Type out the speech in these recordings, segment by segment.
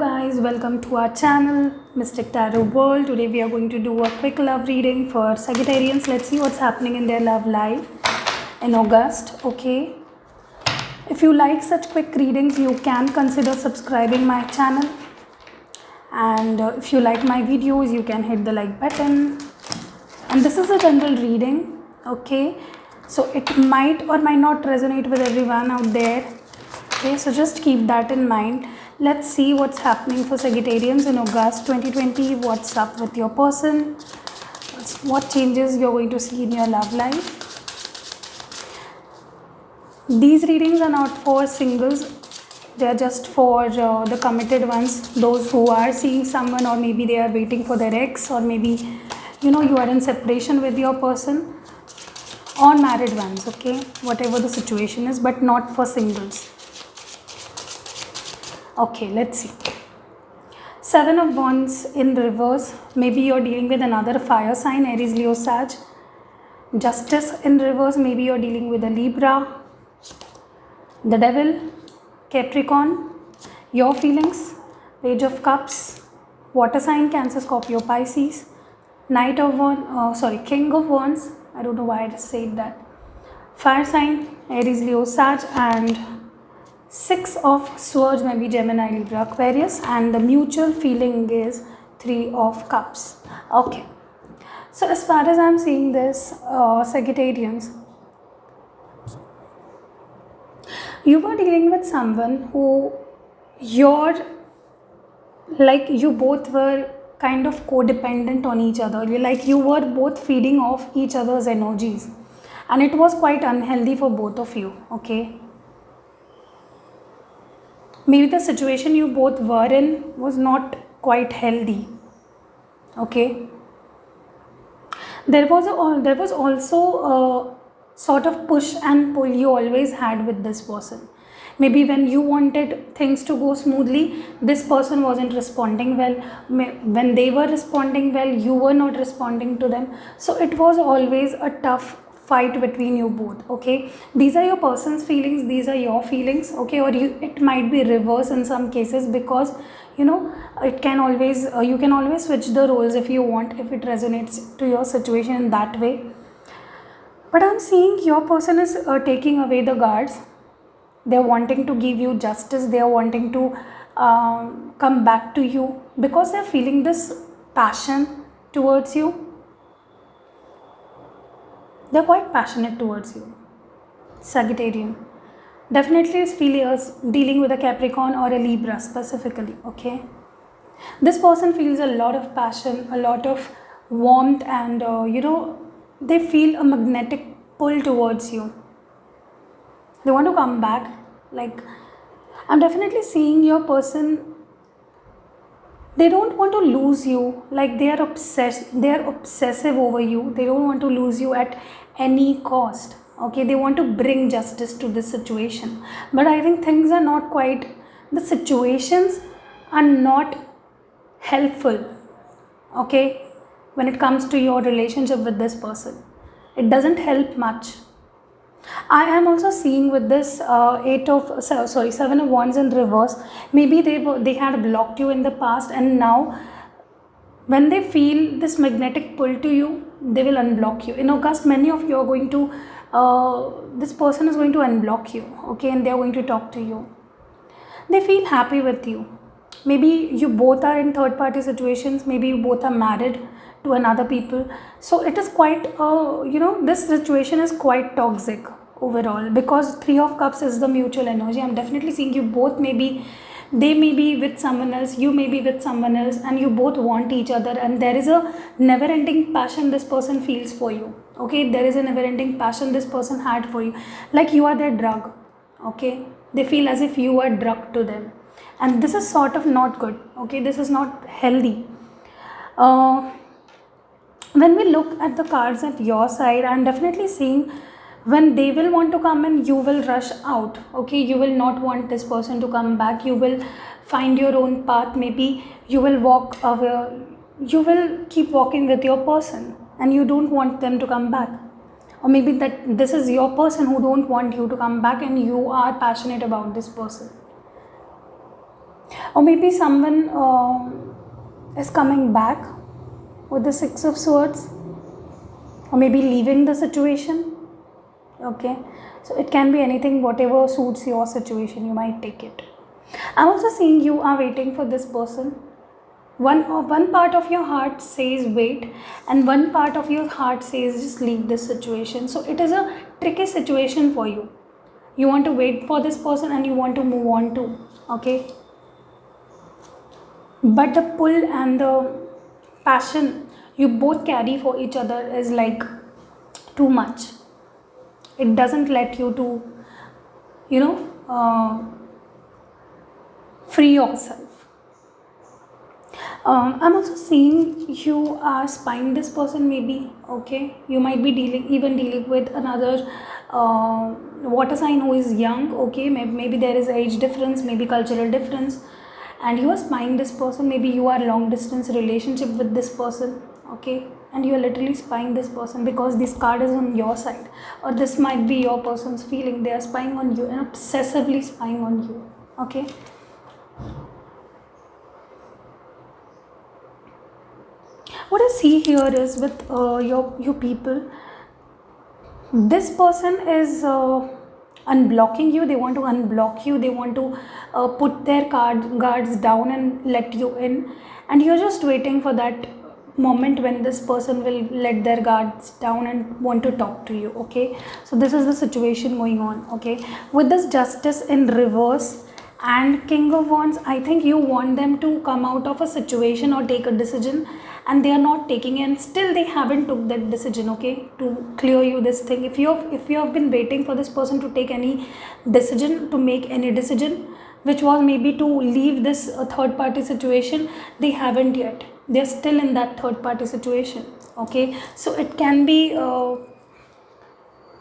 guys, welcome to our channel Mystic Tarot World. Today we are going to do a quick love reading for Sagittarians. Let's see what's happening in their love life in August. Okay, if you like such quick readings, you can consider subscribing my channel, and if you like my videos, you can hit the like button. And this is a general reading, okay, so it might or might not resonate with everyone out there. Okay, so just keep that in mind. Let's see what's happening for Sagittarians in August 2020. What's up with your person? What changes you're going to see in your love life? These readings are not for singles. They are just for the committed ones. Those who are seeing someone, or maybe they are waiting for their ex, or maybe you are in separation with your person, or married ones. Okay, whatever the situation is, but not for singles. Okay, let's see. Seven of Wands in reverse. Maybe you're dealing with another fire sign, Aries, Leo, Sag. Justice in reverse. Maybe you're dealing with a Libra. The Devil, Capricorn. Your feelings, Page of Cups. Water sign, Cancer, Scorpio, Pisces. Knight of Wands, King of Wands. I don't know why I just said that. Fire sign, Aries, Leo, Sag, and Six of Swords, maybe Gemini, Libra, Aquarius, and the mutual feeling is Three of Cups. Okay, so as far as I'm seeing this, Sagittarians, you were dealing with someone who you both were kind of codependent on each other. You were both feeding off each other's energies, and it was quite unhealthy for both of you. Okay, maybe the situation you both were in was not quite healthy. Okay, there was also a sort of push and pull you always had with this person. Maybe when you wanted things to go smoothly, this person wasn't responding well. When they were responding well, you were not responding to them. So it was always a tough fight between you both. Okay, these are your person's feelings, these are your feelings. Okay, or it might be reverse in some cases, because it can always you can always switch the roles if you want, if it resonates to your situation in that way. But I'm seeing your person is taking away the guards. They're wanting to give you justice. They are wanting to come back to you because they're feeling this passion towards you. They're quite passionate towards you. Sagittarian definitely is dealing with a Capricorn or a Libra specifically. Okay, this person feels a lot of passion, a lot of warmth, and they feel a magnetic pull towards you. They want to come back. I'm definitely seeing your person, they don't want to lose you. They are obsessive over you. They don't want to lose you at any cost. Okay, they want to bring justice to this situation, but I think things are not quite, the situations are not helpful. Okay, when it comes to your relationship with this person, it doesn't help much. I am also seeing with this Seven of Wands in reverse. Maybe they had blocked you in the past, and now when they feel this magnetic pull to you, they will unblock you. In August, many of you are going to this person is going to unblock you. Okay, and they are going to talk to you. They feel happy with you. Maybe you both are in third party situations. Maybe you both are married to another people. So it is quite this situation is quite toxic overall, because Three of Cups is the mutual energy. I'm definitely seeing you both, they may be with someone else, you may be with someone else, and you both want each other, and there is a never ending passion this person feels for you. Okay, there is a never ending passion this person had for you, like you are their drug. Okay, they feel as if you are drug to them, and this is sort of not good. Okay, this is not healthy. When we look at the cards at your side, I'm definitely seeing when they will want to come in, you will rush out. Okay, you will not want this person to come back. You will find your own path. Maybe you will walk away. You will keep walking with your person, and you don't want them to come back. Or maybe that this is your person who don't want you to come back, and you are passionate about this person. Or maybe someone is coming back with the Six of Swords, or maybe leaving the situation. Okay, so it can be anything, whatever suits your situation, you might take it. I'm also seeing you are waiting for this person. One part of your heart says wait, and one part of your heart says just leave this situation. So it is a tricky situation for you. You want to wait for this person and you want to move on too. Okay, but the pull and the passion you both carry for each other is like too much. It doesn't let you to, you know, free yourself. I'm also seeing you are spying this person maybe. Okay, you might be dealing with another water sign who is young. Okay, maybe there is age difference, maybe cultural difference, and you are spying this person. Maybe you are long distance relationship with this person. Okay, and you are literally spying this person because this card is on your side, or this might be your person's feeling. They are spying on you and obsessively spying on you. Okay. What I see here is with your people, this person is unblocking you. They want to unblock you. They want to put their guards down and let you in, and you're just waiting for that moment when this person will let their guards down and want to talk to you. Okay, so this is the situation going on. Okay, with this Justice in reverse and King of Wands, I think you want them to come out of a situation or take a decision, and they are not taking it, and still they haven't took that decision. Okay, to clear you this thing, if you have been waiting for this person to take any decision, to make any decision which was maybe to leave this third party situation, they haven't yet. They're still in that third party situation. Okay, so it can be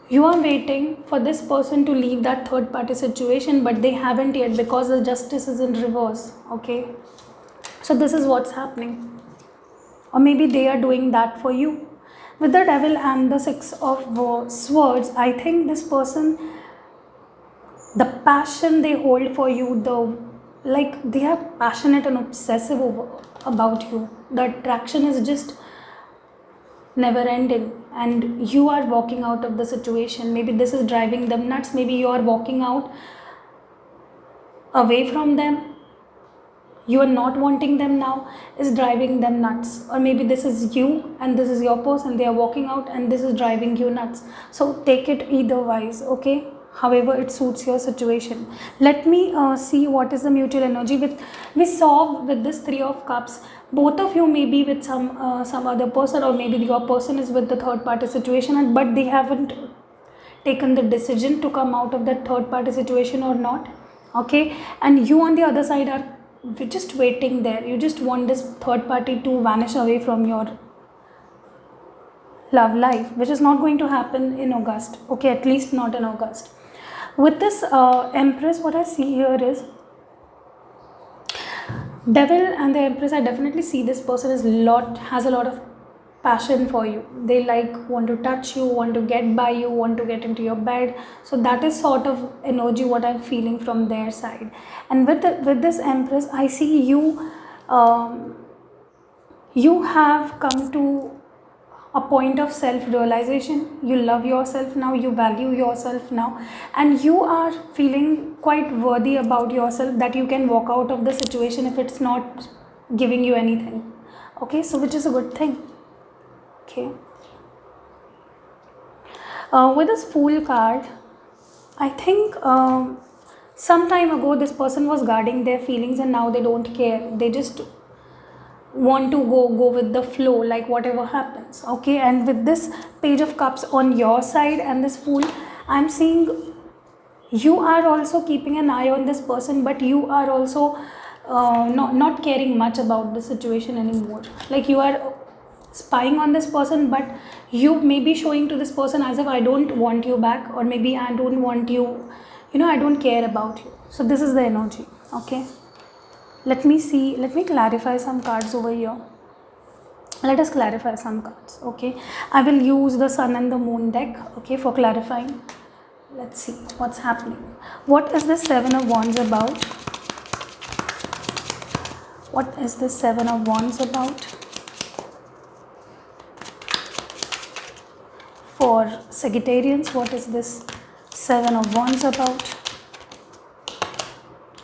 you are waiting for this person to leave that third party situation, but they haven't yet because the Justice is in reverse. Okay, so this is what's happening, or maybe they are doing that for you. With the Devil and the Six of Swords, I think this person, the passion they hold for you, they are passionate and obsessive about you. The attraction is just never ending, and you are walking out of the situation. Maybe this is driving them nuts. Maybe you are walking out away from them. You are not wanting them now, is driving them nuts. Or maybe this is you and this is your person, they are walking out and this is driving you nuts. So take it either wise. Okay, however it suits your situation. Let me see what is the mutual energy. We saw with this Three of Cups, both of you may be with some other person, or maybe your person is with the third party situation, but they haven't taken the decision to come out of that third party situation or not. Okay, and you on the other side are just waiting there. You just want this third party to vanish away from your love life, which is not going to happen in August. Okay, at least not in August. With this Empress, what I see here is Devil and the Empress. I definitely see this person has a lot of passion for you. They want to touch you, want to get by you, want to get into your bed. So that is sort of energy what I'm feeling from their side. And with this Empress, I see you you have come to a point of self-realization. You love yourself now, you value yourself now, and you are feeling quite worthy about yourself, that you can walk out of the situation if it's not giving you anything. Okay, so which is a good thing. Okay, with this Fool card, I think some time ago this person was guarding their feelings, and now they don't care. They just want to go with the flow, like whatever happens. Okay, and with this Page of Cups on your side and this Fool, I'm seeing you are also keeping an eye on this person, but you are also not caring much about the situation anymore. Like you are spying on this person, but you may be showing to this person as if I don't want you back, or maybe I don't want you, I don't care about you. So this is the energy. Okay, let me clarify some cards over here. Let us clarify some cards. Okay, I will use the Sun and the Moon deck, okay, for clarifying. Let's see what's happening. What is the Seven of Wands about? What is the Seven of Wands about? For Sagittarians, what is this Seven of Wands about?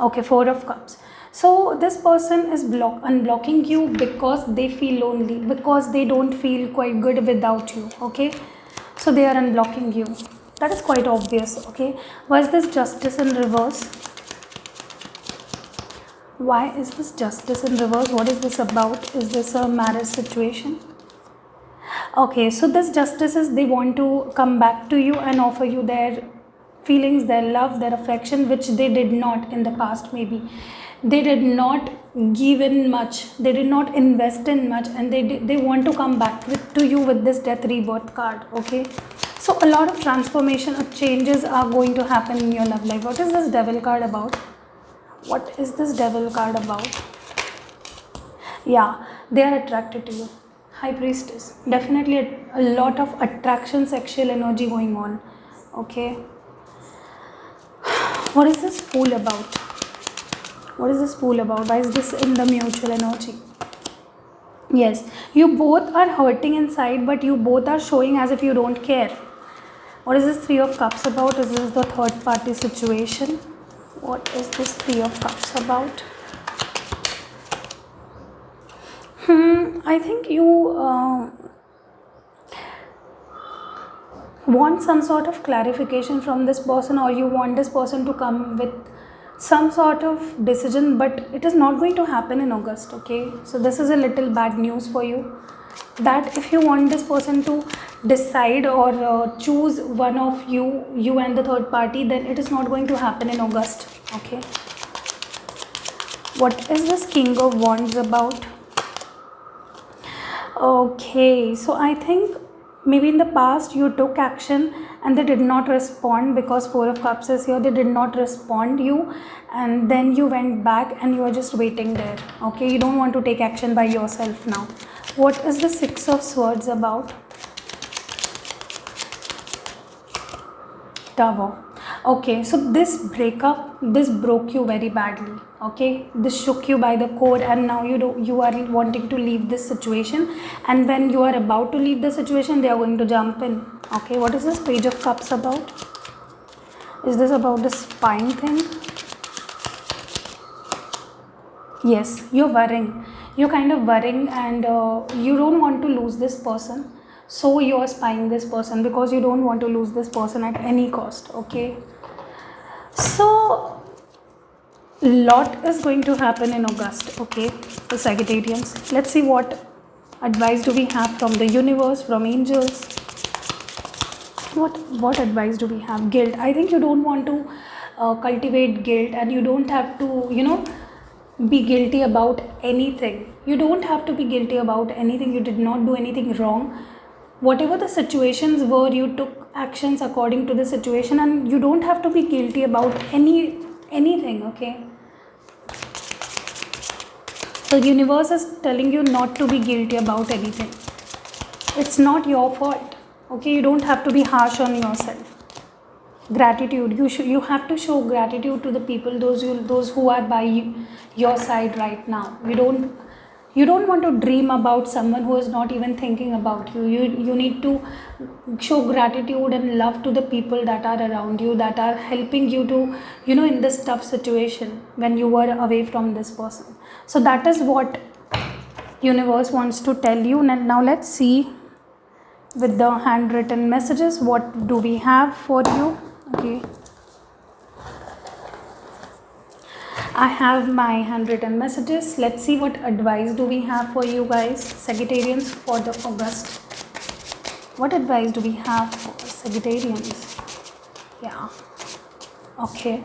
Okay, Four of Cups. So this person is unblocking you because they feel lonely, because they don't feel quite good without you. Okay, so they are unblocking you. That is quite obvious. Okay, why is this Justice in reverse? Why is this Justice in reverse? What is this about? Is this a marriage situation? Okay, so this Justice is, they want to come back to you and offer you their feelings, their love, their affection, which they did not in the past. Maybe they did not give in much, they did not invest in much, and they want to come back to you with this Death Rebirth card. Okay, so a lot of transformation or changes are going to happen in your love life. What is this Devil card about? What is this Devil card about? Yeah, they are attracted to you. High Priestess, definitely a lot of attraction, sexual energy going on. Okay, what is this Fool about? What is this Fool about? Why is this in the mutual energy? Yes, you both are hurting inside, but you both are showing as if you don't care. What is this Three of Cups about? Is this the third party situation? What is this Three of Cups about? I think you want some sort of clarification from this person, or you want this person to come with some sort of decision, but it is not going to happen in August. Okay, so this is a little bad news for you, that if you want this person to decide or choose one of you and the third party, then it is not going to happen in August. Okay, what is this King of Wands about? Okay, so I think maybe in the past you took action and they did not respond, because Four of Cups is here. They did not respond you, and then you went back and you are just waiting there. Okay, you don't want to take action by yourself now. What is the Six of Swords about? Tower. Okay, so this breakup, this broke you very badly. Okay, this shook you by the core, and now you are wanting to leave this situation, and when you are about to leave the situation, they are going to jump in. Okay, what is this Page of Cups about? Is this about the spying thing? Yes, you're worrying. You're kind of worrying, and you don't want to lose this person. So you're spying this person because you don't want to lose this person at any cost. Okay, so lot is going to happen in August. Okay, the Sagittarians, let's see what advice do we have from the universe, from angels. What advice do we have? Guilt. I think you don't want to cultivate guilt, and you don't have to be guilty about anything. You don't have to be guilty about anything. You did not do anything wrong. Whatever the situations were, you took actions according to the situation, and you don't have to be guilty about anything. Okay, the universe is telling you not to be guilty about anything. It's not your fault. Okay, you don't have to be harsh on yourself. Gratitude, you have to show gratitude to the people, those who are by your side right now. You don't want to dream about someone who is not even thinking about you. You need to show gratitude and love to the people that are around you, that are helping you to in this tough situation when you were away from this person. So that is what universe wants to tell you. Now let's see with the handwritten messages, what do we have for you? Okay, I have my handwritten messages. Let's see what advice do we have for you guys, Sagittarians, for the August. What advice do we have for Sagittarians? Yeah, okay,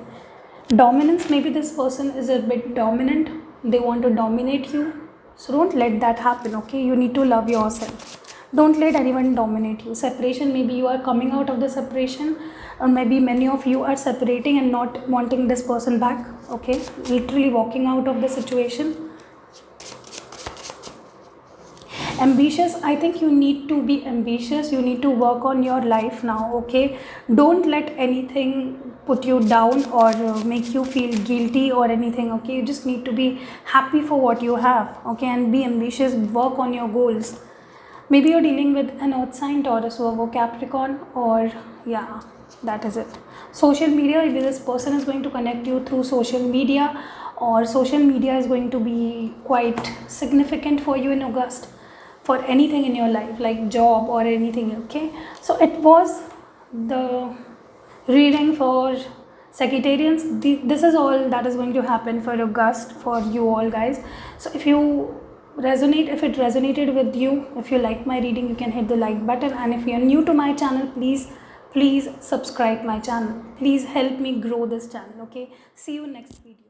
dominance. Maybe this person is a bit dominant. They want to dominate you, so don't let that happen. Okay, you need to love yourself. Don't let anyone dominate you. Separation, maybe you are coming out of the separation, or maybe many of you are separating and not wanting this person back. Okay, literally walking out of the situation. Ambitious, I think you need to be ambitious, you need to work on your life now, okay? Don't let anything put you down or make you feel guilty or anything, okay? You just need to be happy for what you have, okay? And be ambitious, work on your goals. Maybe you're dealing with an earth sign, Taurus, Virgo, Capricorn, or yeah, that is it. Social media, if this person is going to connect you through social media, or social media is going to be quite significant for you in August for anything in your life, like job or anything, okay? So it was the reading for Sagittarians. This is all that is going to happen for August for you all, guys. So if it resonated with you, if you like my reading, you can hit the like button, and if you are new to my channel, please subscribe my channel. Please help me grow this channel, okay? See you next video.